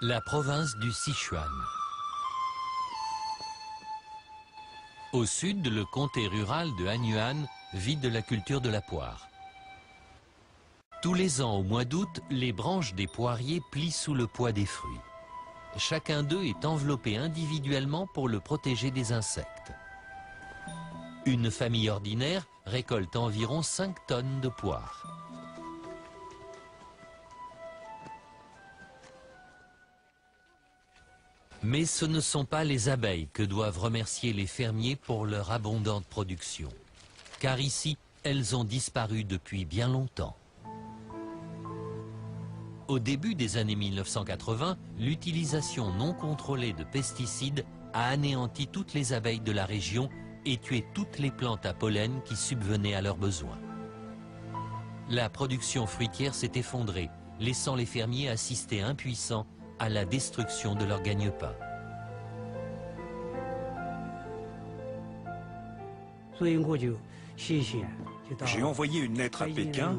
La province du Sichuan. Au sud, le comté rural de Hanyuan vit de la culture de la poire. Tous les ans, au mois d'août, les branches des poiriers plient sous le poids des fruits. Chacun d'eux est enveloppé individuellement pour le protéger des insectes. Une famille ordinaire récolte environ 5 tonnes de poires. Mais ce ne sont pas les abeilles que doivent remercier les fermiers pour leur abondante production. Car ici, elles ont disparu depuis bien longtemps. Au début des années 1980, l'utilisation non contrôlée de pesticides a anéanti toutes les abeilles de la région et tué toutes les plantes à pollen qui subvenaient à leurs besoins. La production fruitière s'est effondrée, laissant les fermiers assister impuissants à la destruction de leur gagne-pain. J'ai envoyé une lettre à Pékin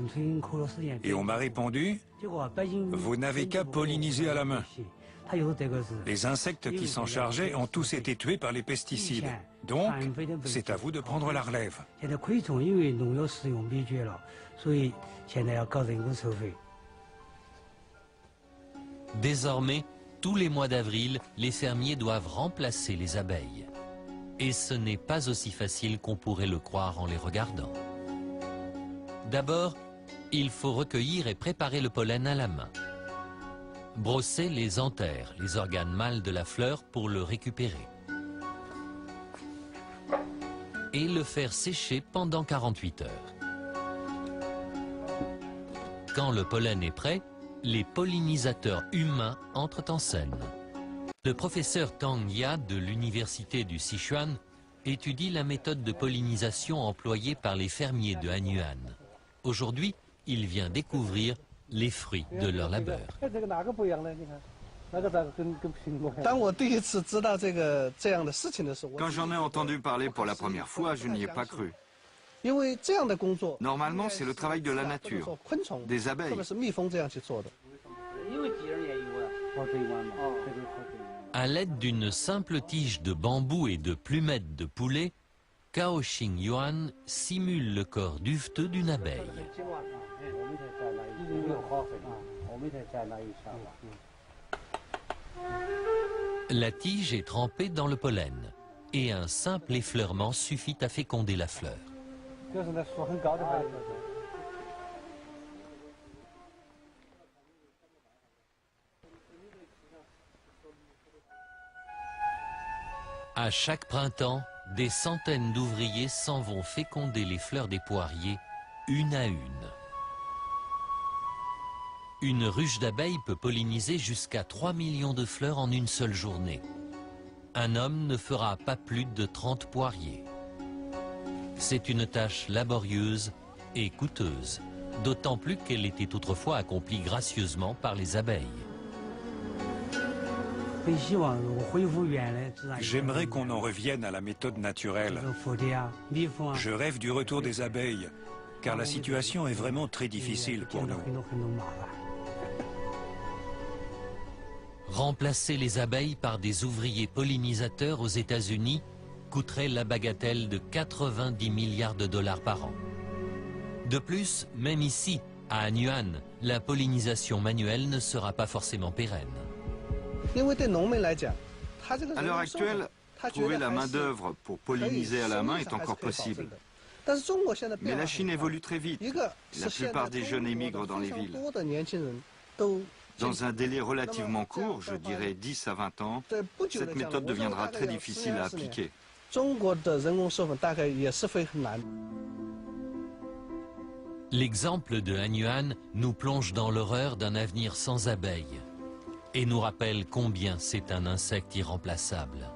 et on m'a répondu « Vous n'avez qu'à polliniser à la main ». Les insectes qui s'en chargeaient ont tous été tués par les pesticides. Donc, c'est à vous de prendre la relève. Désormais, tous les mois d'avril, les fermiers doivent remplacer les abeilles. Et ce n'est pas aussi facile qu'on pourrait le croire en les regardant. D'abord, il faut recueillir et préparer le pollen à la main. Brosser les anthères, les organes mâles de la fleur, pour le récupérer. Et le faire sécher pendant 48 heures. Quand le pollen est prêt, les pollinisateurs humains entrent en scène. Le professeur Tang Ya de l'université du Sichuan étudie la méthode de pollinisation employée par les fermiers de Hanyuan. Aujourd'hui, il vient découvrir les fruits de leur labeur. Quand j'en ai entendu parler pour la première fois, je n'y ai pas cru. Normalement, c'est le travail de la nature, des abeilles. À l'aide d'une simple tige de bambou et de plumettes de poulet, Cao Xing Yuan simule le corps duveteux d'une abeille. La tige est trempée dans le pollen et un simple effleurement suffit à féconder la fleur. À chaque printemps, des centaines d'ouvriers s'en vont féconder les fleurs des poiriers, une à une. Une ruche d'abeilles peut polliniser jusqu'à 3 millions de fleurs en une seule journée. Un homme ne fera pas plus de 30 poiriers. C'est une tâche laborieuse et coûteuse, d'autant plus qu'elle était autrefois accomplie gracieusement par les abeilles. J'aimerais qu'on en revienne à la méthode naturelle. Je rêve du retour des abeilles, car la situation est vraiment très difficile pour nous. Remplacer les abeilles par des ouvriers pollinisateurs aux États-Unis coûterait la bagatelle de 90 milliards de dollars par an. De plus, même ici, à Hanyuan, la pollinisation manuelle ne sera pas forcément pérenne. À l'heure actuelle, trouver la main-d'œuvre pour polliniser à la main est encore possible. Mais la Chine évolue très vite. La plupart des jeunes émigrent dans les villes. Dans un délai relativement court, je dirais 10 à 20 ans, cette méthode deviendra très difficile à appliquer. L'exemple de Hanyuan nous plonge dans l'horreur d'un avenir sans abeilles et nous rappelle combien c'est un insecte irremplaçable.